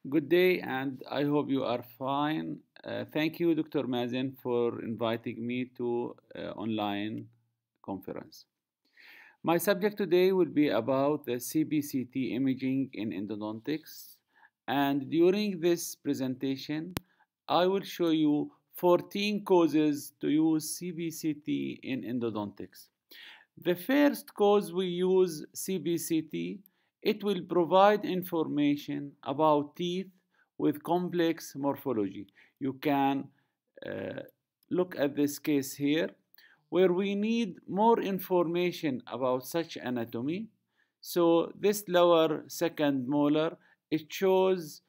Good day, and I hope you are fine. Thank you, Dr. Mazen, for inviting me to online conference. My subject today will be about the CBCT imaging in endodontics, and during this presentation, I will show you 14 causes to use CBCT in endodontics. The first cause we use CBCT, it will provide information about teeth with complex morphology. You can uh, look at this case here where we need more information about such anatomy. So this lower second molar, it shows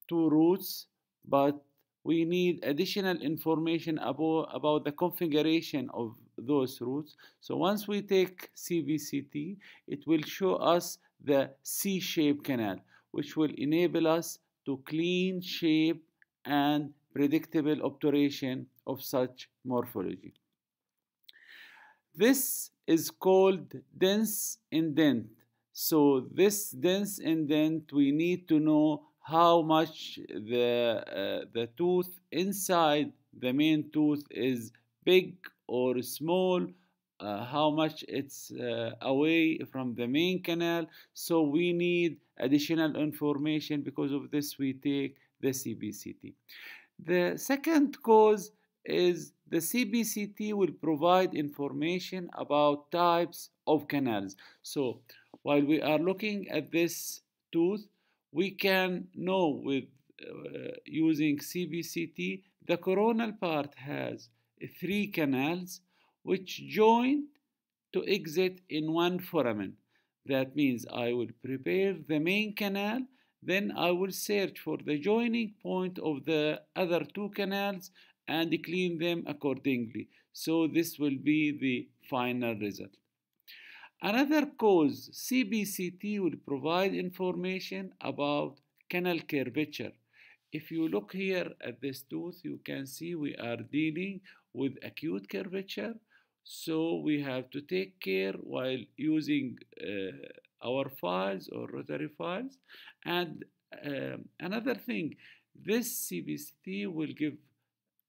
two roots, but we need additional information about the configuration of those roots. So once we take CBCT, it will show us the C-shaped canal, which will enable us to clean shape and predictable obturation of such morphology. This is called dense indent. So this dense indent, we need to know how much the tooth inside the main tooth is big or small, how much it's away from the main canal. So we need additional information. Because of this, we take the CBCT. The second cause is the CBCT will provide information about types of canals. So while we are looking at this tooth, we can know with using CBCT, the coronal part has 3 canals which join to exit in one foramen. That means I will prepare the main canal, then I will search for the joining point of the other 2 canals and clean them accordingly. So this will be the final result. Another cause, CBCT will provide information about canal curvature. If you look here at this tooth, you can see we are dealing with acute curvature. So we have to take care while using our files or rotary files. And another thing, this CBCT will give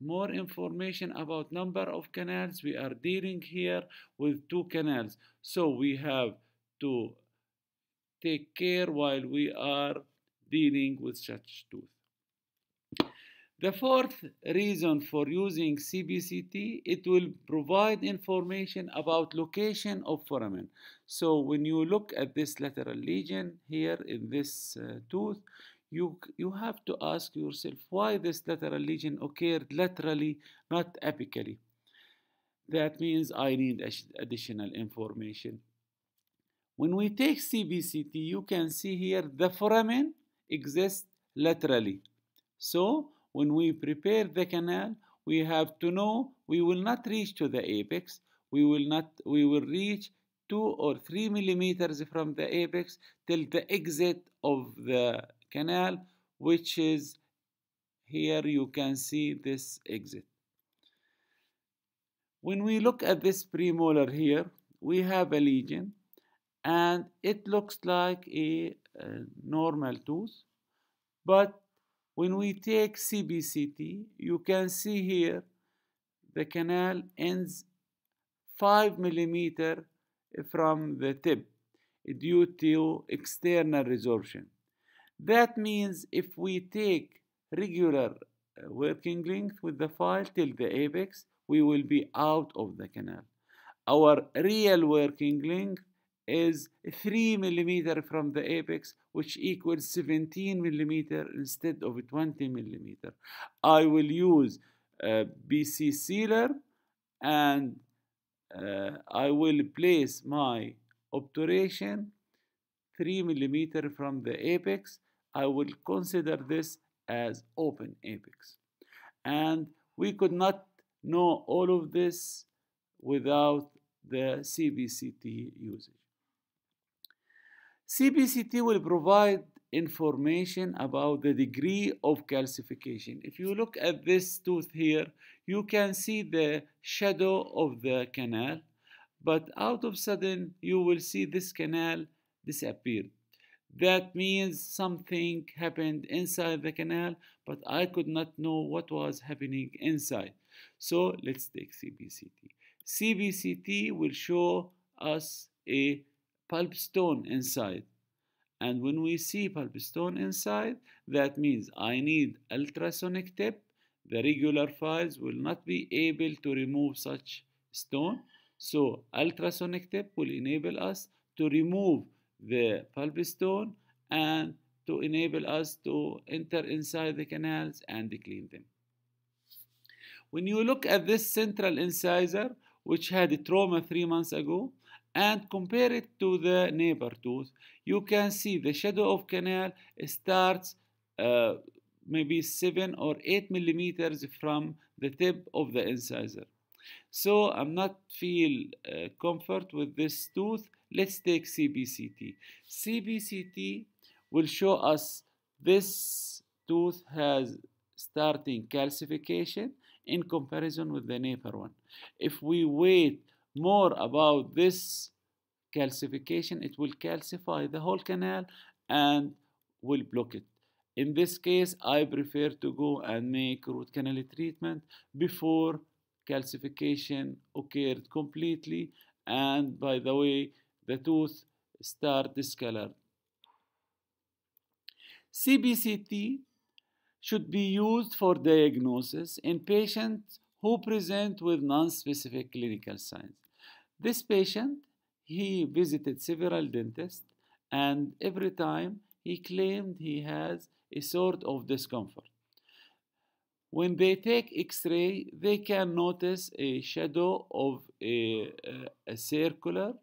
more information about number of canals. We are dealing here with 2 canals. So we have to take care while we are dealing with such tooth. The fourth reason for using CBCT, it will provide information about location of foramen. So when you look at this lateral lesion here in this tooth, you have to ask yourself why this lateral lesion occurred laterally, not apically. That means I need additional information. When we take CBCT, you can see here the foramen exists laterally. So when we prepare the canal, we have to know we will not reach to the apex. We will reach 2 or 3 millimeters from the apex till the exit of the canal, which is here. You can see this exit. When we look at this premolar here, we have a lesion and it looks like a normal tooth, but when we take CBCT, you can see here the canal ends 5 millimeters from the tip due to external resorption. That means if we take regular working length with the file till the apex, we will be out of the canal. Our real working length is 3 millimeters from the apex, which equals 17 millimeters instead of 20 millimeters. I will use BC sealer and I will place my obturation 3 millimeters from the apex. I will consider this as open apex. And we could not know all of this without the CBCT usage. CBCT will provide information about the degree of calcification. If you look at this tooth here, you can see the shadow of the canal, but out of sudden you will see this canal disappear. That means something happened inside the canal, but I could not know what was happening inside. So let's take CBCT. CBCT will show us a pulp stone inside. And when we see pulp stone inside, that means I need ultrasonic tip. The regular files will not be able to remove such stone. So ultrasonic tip will enable us to remove the pulp stone and to enable us to enter inside the canals and clean them. When you look at this central incisor, which had a trauma 3 months ago, and compare it to the neighbor tooth, you can see the shadow of canal starts maybe 7 or 8 millimeters from the tip of the incisor. So I'm not feel comfort with this tooth. Let's take CBCT. CBCT will show us this tooth has starting calcification in comparison with the neighbor one. If we wait more about this calcification, it will calcify the whole canal and will block it. In this case, I prefer to go and make root canal treatment before calcification occurred completely, and by the way, the tooth start discolored. CBCT should be used for diagnosis in patients who present with non-specific clinical signs. This patient, he visited several dentists, and every time he claimed he has a sort of discomfort. When they take X-ray, they can notice a shadow of a circular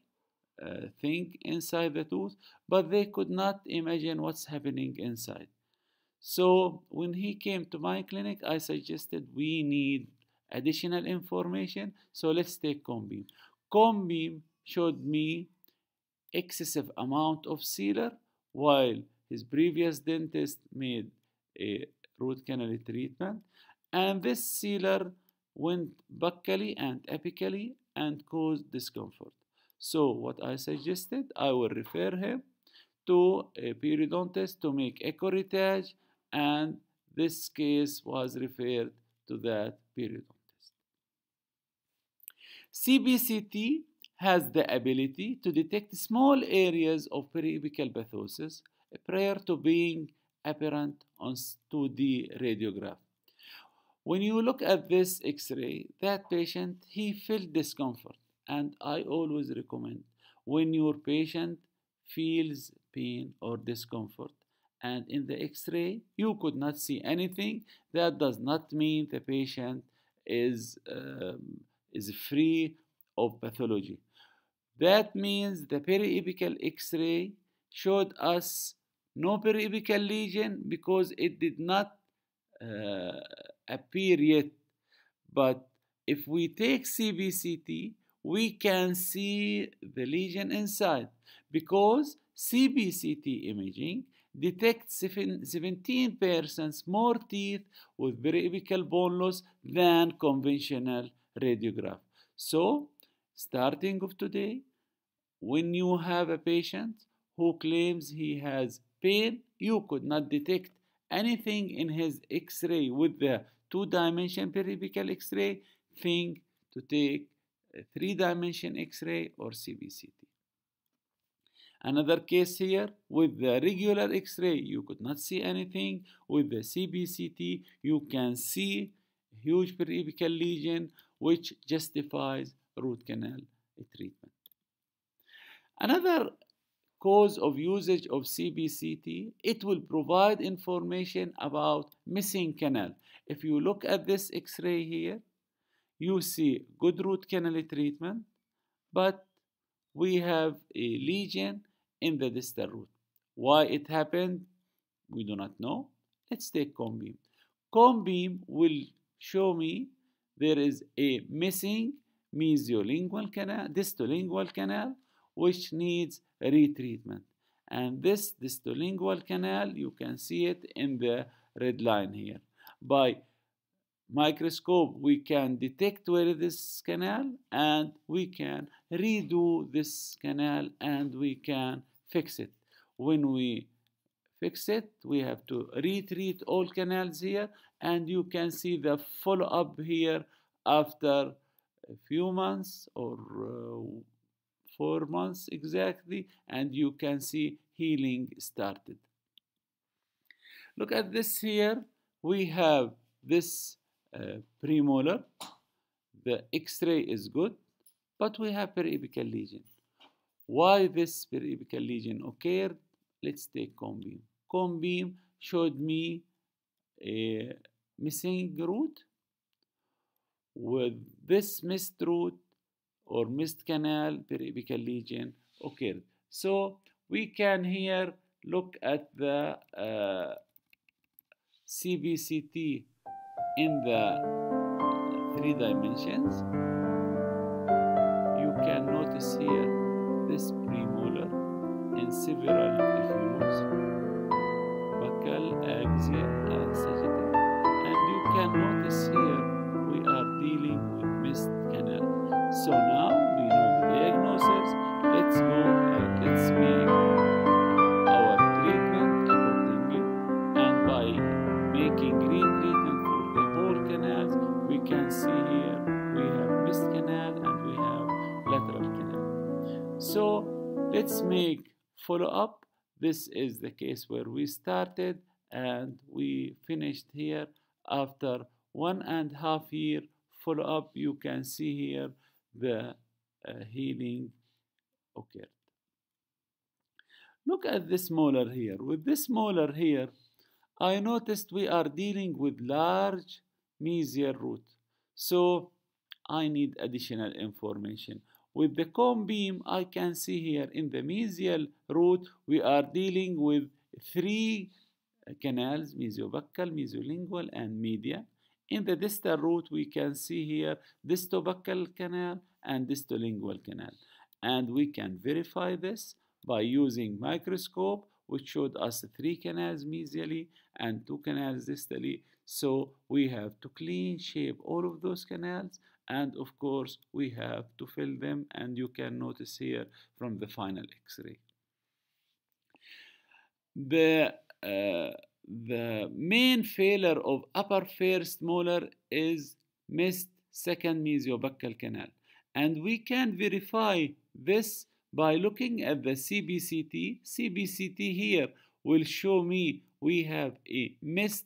thing inside the tooth, but they could not imagine what's happening inside. So when he came to my clinic, I suggested we need additional information. So let's take cone beam. Cone beam showed me excessive amount of sealer, while his previous dentist made a root canal treatment, and this sealer went buccally and apically and caused discomfort. So what I suggested, I will refer him to a periodontist to make echo-retouch, and this case was referred to that periodontist. CBCT has the ability to detect small areas of periapical pathosis prior to being apparent on 2D radiograph. When you look at this X-ray, that patient, he felt discomfort, and I always recommend when your patient feels pain or discomfort and in the X-ray you could not see anything, that does not mean the patient is free of pathology. That means the periapical X-ray showed us no periapical lesion because it did not appear yet. But if we take CBCT, we can see the lesion inside because CBCT imaging detects 17% more teeth with periapical bone loss than conventional radiograph. So, starting of today, when you have a patient who claims he has pain, you could not detect anything in his X-ray with the 2-dimension periapical X-ray, think to take a 3-dimension X-ray or CBCT. Another case here, with the regular X-ray, you could not see anything. With the CBCT, you can see a huge periapical lesion, which justifies root canal treatment. Another cause of usage of CBCT, it will provide information about missing canal. If you look at this X-ray here, you see good root canal treatment, but we have a lesion in the distal root. Why it happened, we do not know. Let's take cone beam. Cone beam will show me there is a missing mesiolingual canal, distolingual canal, which needs retreatment. And this distolingual canal, you can see it in the red line here. By microscope, we can detect where is this canal, and we can redo this canal and we can fix it. when we fix it, we have to retreat all canals here, and you can see the follow-up here after a few months or 4 months exactly, and you can see healing started. Look at this here. We have this premolar. The X-ray is good, but we have periapical lesion. Why this periapical lesion occurred? Let's take cone beam. Cone beam showed me a missing root. With this missed root or missed canal, periapical lesion occurred. So we can here look at the CBCT in the 3 dimensions. You can notice here this premolar in several views, buccal, axial, and sagittal. And you can notice here we are dealing with missed canal. So now we know the diagnosis. Let's go and let's make our treatment accordingly. And by making retreatment for the whole canals, we can see here we have missed canal and we have lateral canal. So let's make follow-up. This is the case where we started and we finished here after 1.5 year follow-up. You can see here the healing occurred. Look at this molar here. With this molar here, I noticed we are dealing with large mesial root. So I need additional information. With the cone beam, I can see here in the mesial root, we are dealing with 3 canals, mesiobuccal, mesiolingual, and median. In the distal root, we can see here distobuccal canal and distolingual canal. And we can verify this by using microscope, which showed us 3 canals mesially and 2 canals distally. So we have to clean shape all of those canals, and of course we have to fill them, and you can notice here from the final X-ray. The main failure of upper first molar is missed second mesiobuccal canal, and we can verify this by looking at the CBCT. CBCT here will show me we have a missed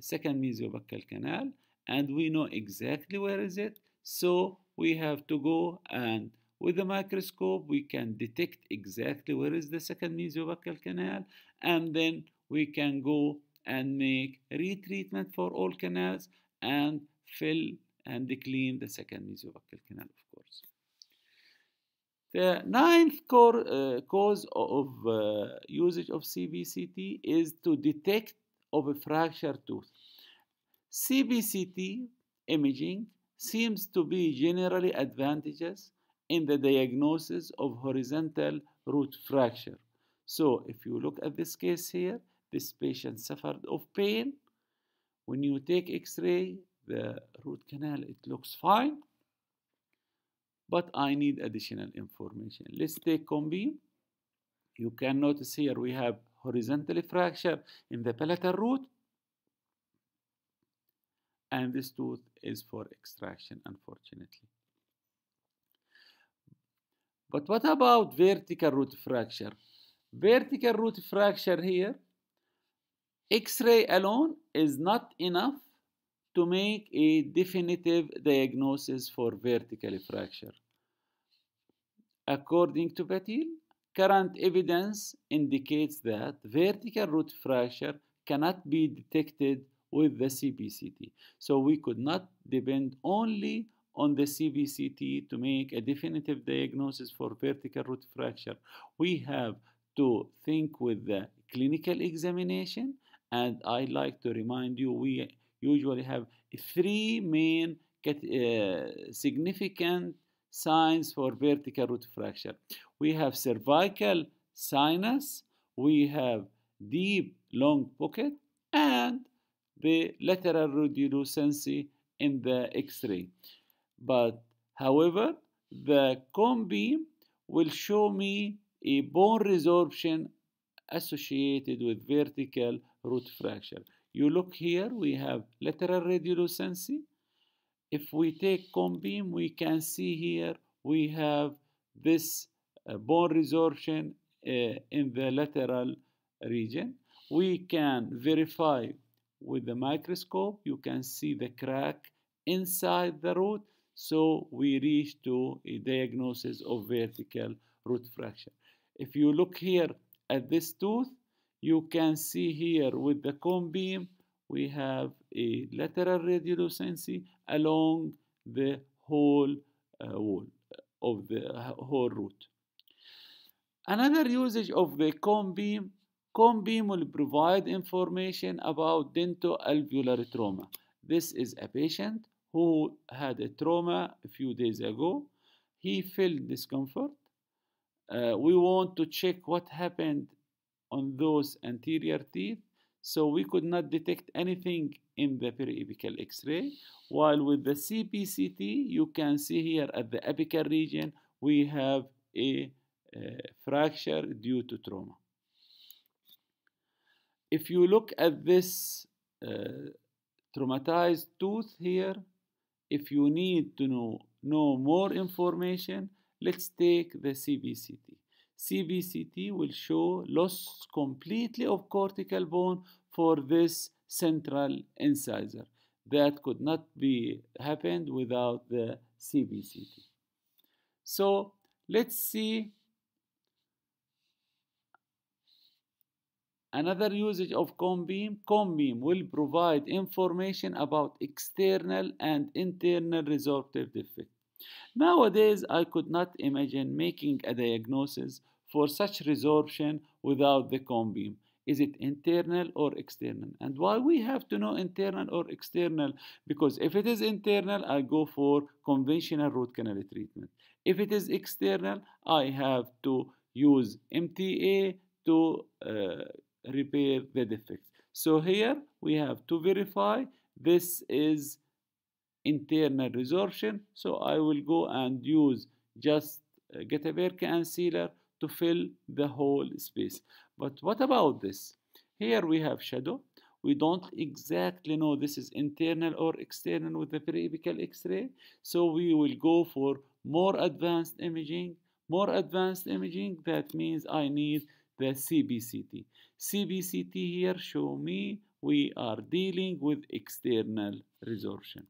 second mesiobuccal canal, and we know exactly where is it. So we have to go, and with the microscope we can detect exactly where is the second mesiobuccal canal, and then we can go and make retreatment for all canals and fill and clean the second mesiobuccal canal, of course. The 9th cause of usage of CBCT is to detect of a fractured tooth. CBCT imaging seems to be generally advantageous in the diagnosis of horizontal root fracture. So if you look at this case here, this patient suffered of pain. When you take X-ray, the root canal, it looks fine, but I need additional information. Let's take cone beam. You can notice here we have horizontal fracture in the palatal root, and this tooth is for extraction, unfortunately. But what about vertical root fracture? Vertical root fracture here, X-ray alone is not enough to make a definitive diagnosis for vertical fracture. According to Patil, current evidence indicates that vertical root fracture cannot be detected with the CBCT. So we could not depend only on the CBCT to make a definitive diagnosis for vertical root fracture. We have to think with the clinical examination, and I like to remind you we usually have 3 main significant signs for vertical root fracture. We have cervical sinus, we have deep long pocket, and the lateral radiolucency in the X-ray. But however, the cone beam will show me a bone resorption associated with vertical root fracture. You look here, we have lateral radiolucency. If we take cone beam, we can see here we have this bone resorption in the lateral region. We can verify with the microscope. You can see the crack inside the root. So we reach to a diagnosis of vertical root fracture. If you look here at this tooth, you can see here with the cone beam, we have a lateral radiolucency along the whole wall of the whole root. Another usage of the cone beam will provide information about dentoalveolar trauma. This is a patient who had a trauma a few days ago. He felt discomfort. We want to check what happened on those anterior teeth. So we could not detect anything in the periapical X-ray. While with the CBCT, you can see here at the apical region, we have a fracture due to trauma. If you look at this traumatized tooth here, if you need to know more information, let's take the CBCT. CBCT will show loss completely of cortical bone for this central incisor. That could not be happened without the CBCT. So let's see another usage of cone beam. Cone beam will provide information about external and internal resorptive defect. Nowadays, I could not imagine making a diagnosis for such resorption without the cone beam. Is it internal or external? And why we have to know internal or external? Because if it is internal, I go for conventional root canal treatment. If it is external, I have to use MTA to repair the defect. So here we have to verify this is internal resorption. So I will go and use just Guttapercha and sealer to fill the whole space. But what about this? Here we have shadow. We don't exactly know this is internal or external with the periapical X-ray. So we will go for more advanced imaging. More advanced imaging, that means I need the CBCT. CBCT here show me we are dealing with external resorption.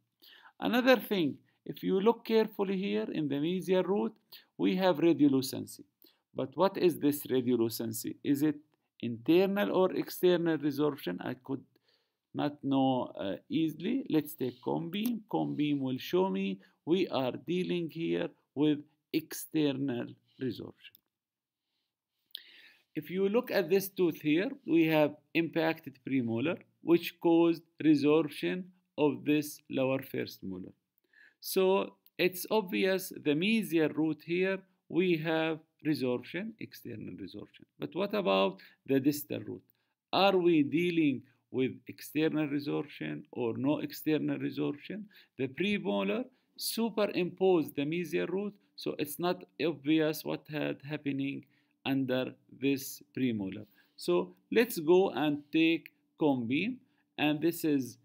Another thing, if you look carefully here in the mesial root, we have radiolucency. But what is this radiolucency? Is it internal or external resorption? I could not know easily. Let's take cone beam. Cone beam will show me we are dealing here with external resorption. If you look at this tooth here, we have impacted premolar, which caused resorption of this lower first molar. So it's obvious the mesial root here, we have resorption, external resorption. But what about the distal root? Are we dealing with external resorption or no external resorption? The premolar superimposed the mesial root, so it's not obvious what had happening under this premolar. So let's go and take cone beam, and this is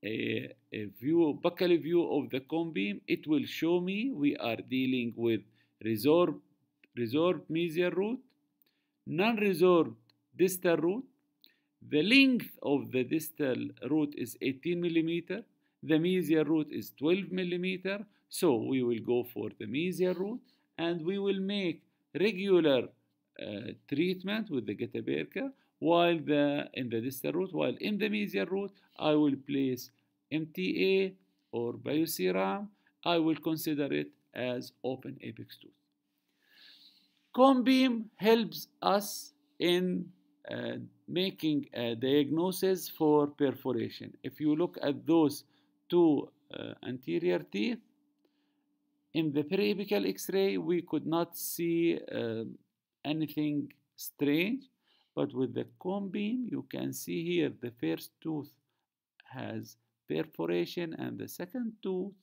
a buccal view of the cone beam. It will show me we are dealing with resorbed mesial root, non-resorbed distal root. The length of the distal root is 18 millimeter. The mesial root is 12 millimeter. So we will go for the mesial root, and we will make regular treatment with the Guttapercha while in the distal root, while in the mesial root, I will place MTA or bioserum. I will consider it as open apex tooth. Cone beam helps us in making a diagnosis for perforation. If you look at those two anterior teeth, in the periapical X-ray, we could not see anything strange, but with the cone beam, you can see here the first tooth has perforation and the second tooth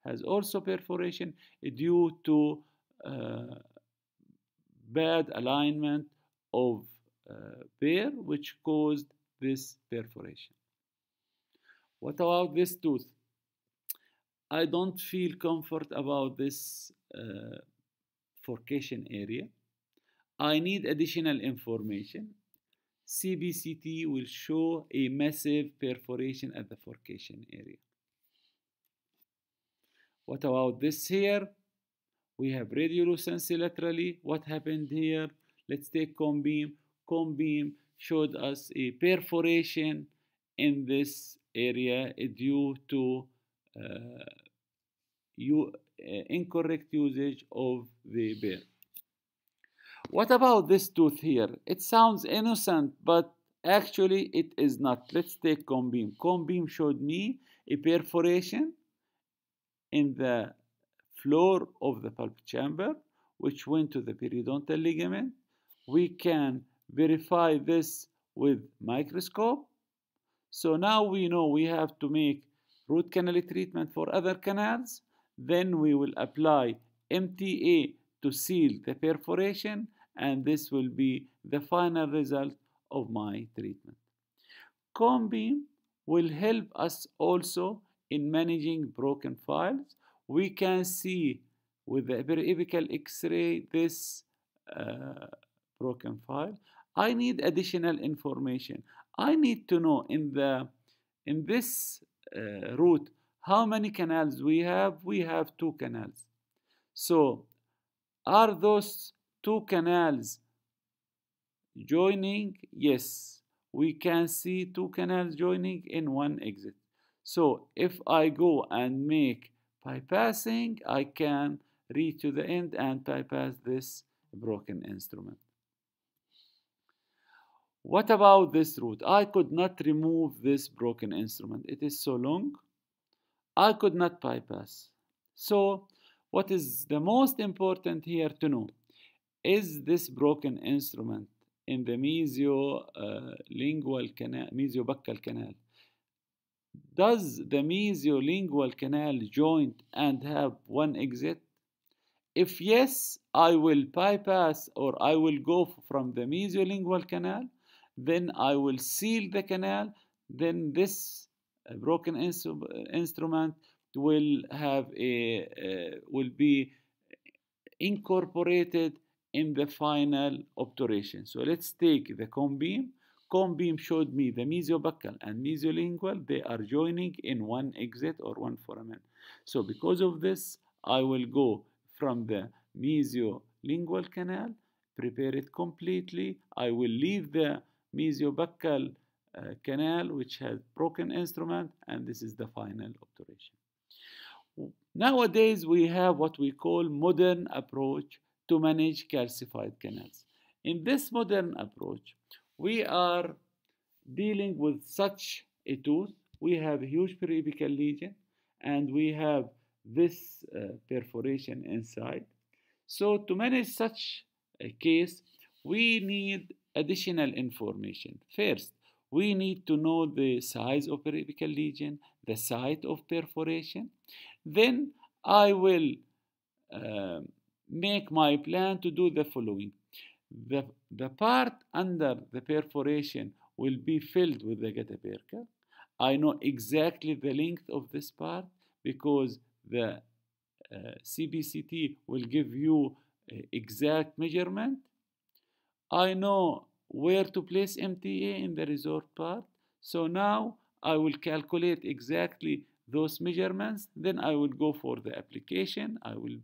has also perforation due to bad alignment of bear which caused this perforation. What about this tooth? I don't feel comfort about this forcation area. I need additional information. CBCT will show a massive perforation at the forcation area. What about this here? We have radiolucency laterally. What happened here? Let's take cone beam. Cone beam showed us a perforation in this area due to incorrect usage of the bear. What about this tooth here? It sounds innocent, but actually it is not. Let's take cone beam. Cone beam showed me a perforation in the floor of the pulp chamber, which went to the periodontal ligament. We can verify this with microscope. So now we know we have to make root canal treatment for other canals. Then we will apply MTA to seal the perforation, and this will be the final result of my treatment. Cone beam will help us also in managing broken files. We can see with the periapical X-ray this broken file. I need additional information. I need to know in this root how many canals we have. We have 2 canals. So are those 2 canals joining? Yes, we can see 2 canals joining in 1 exit. So if I go and make bypassing, I can reach to the end and bypass this broken instrument. What about this root? I could not remove this broken instrument. It is so long. I could not bypass. So what is the most important here to know? Is this broken instrument in the mesiolingual canal, mesiobuccal canal? Does the mesiolingual canal joint and have 1 exit? If yes, I will bypass or I will go from the mesiolingual canal. Then I will seal the canal. Then this broken instrument will be incorporated in the final obturation. So let's take the cone beam. Cone beam showed me the mesiobuccal and mesiolingual. They are joining in 1 exit or 1 foramen. So because of this, I will go from the mesiolingual canal, prepare it completely. I will leave the mesiobuccal canal, which has broken instrument, and this is the final obturation. Nowadays, we have what we call modern approach to manage calcified canals. In this modern approach, we are dealing with such a tooth. We have a huge periapical lesion, and we have this perforation inside. So to manage such a case, we need additional information. First, we need to know the size of periapical lesion, the site of perforation. Then I will make my plan to do the following. The part under the perforation will be filled with the getaperca. I know exactly the length of this part because the CBCT will give you exact measurement. I know where to place MTA in the resort part. So now I will calculate exactly those measurements. Then I will go for the application. I will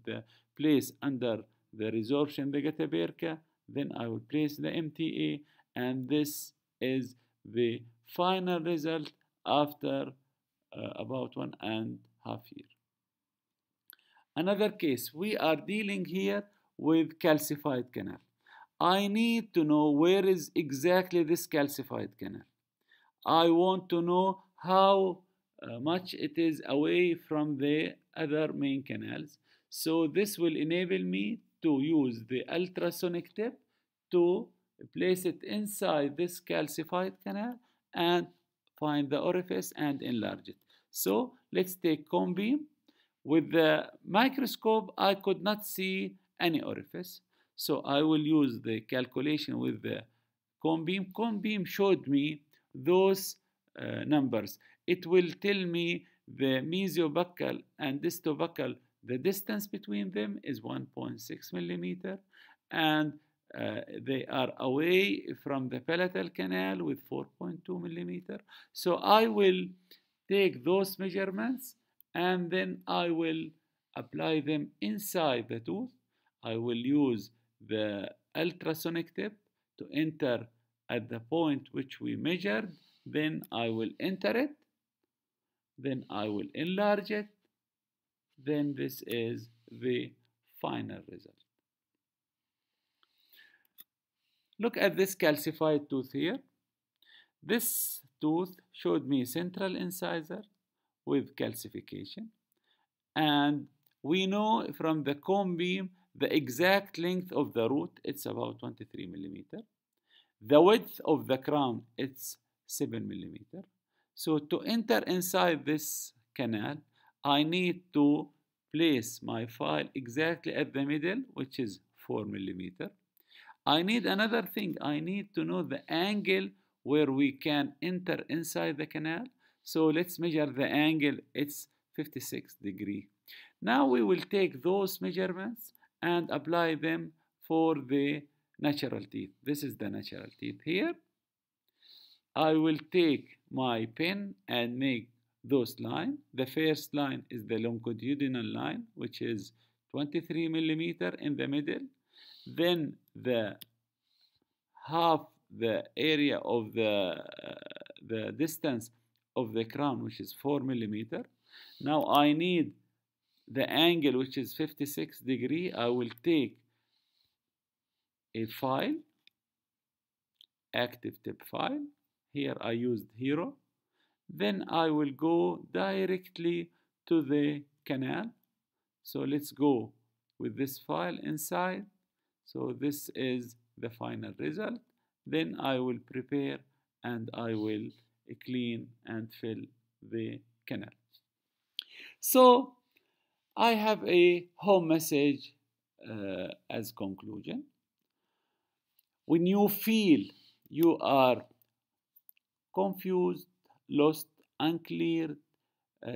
place under the resorption the getaperca. Then I will place the MTA. And this is the final result after about 1.5 years. Another case, we are dealing here with calcified canal. I need to know where is exactly this calcified canal. I want to know how much it is away from the other main canals. So this will enable me to use the ultrasonic tip to place it inside this calcified canal and find the orifice and enlarge it. So let's take cone beam. With the microscope, I could not see any orifice. So I will use the calculation with the cone beam. Cone beam showed me those numbers. It will tell me the mesiobuccal and distobuccal, the distance between them is 1.6 millimeter, and they are away from the palatal canal with 4.2 millimeter. So I will take those measurements and then I will apply them inside the tooth. I will use the ultrasonic tip to enter at the point which we measured. Then I will enter it. Then I will enlarge it. Then this is the final result. Look at this calcified tooth here. This tooth showed me central incisor with calcification. And we know from the cone beam the exact length of the root, it's about 23 millimeter. The width of the crown, it's 7 millimeter. So to enter inside this canal, I need to place my file exactly at the middle, which is 4 millimeter. I need another thing. I need to know the angle where we can enter inside the canal. So let's measure the angle. It's 56 degrees. Now we will take those measurements and apply them for the natural teeth. This is the natural teeth here. I will take my pen and make those lines. The first line is the longitudinal line, which is 23 millimeter in the middle. Then the half the area of the distance of the crown, which is 4 millimeter. Now I need the angle, which is 56 degrees. I will take a file, active tip file. Here I used Hero. Then I will go directly to the canal. So let's go with this file inside. So this is the final result. Then I will prepare and I will clean and fill the canal. So I have a home message as conclusion. When you feel you are confused, lost, unclear,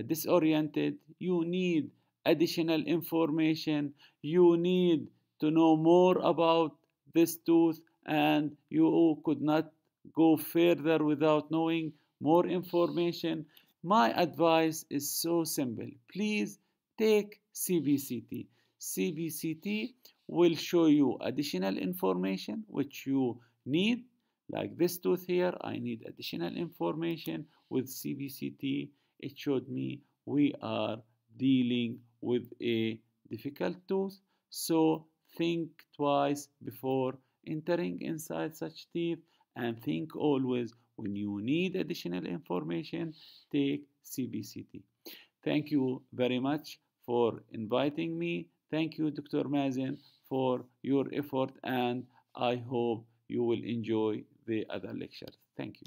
disoriented, you need additional information, you need to know more about this tooth, and you could not go further without knowing more information, my advice is so simple. Please take CBCT. CBCT will show you additional information which you need. Like this tooth here, I need additional information with CBCT. It showed me we are dealing with a difficult tooth. So think twice before entering inside such teeth, and think always when you need additional information, take CBCT. Thank you very much for inviting me. Thank you, Dr. Mazen, for your effort, and I hope you will enjoy the other lectures. Thank you.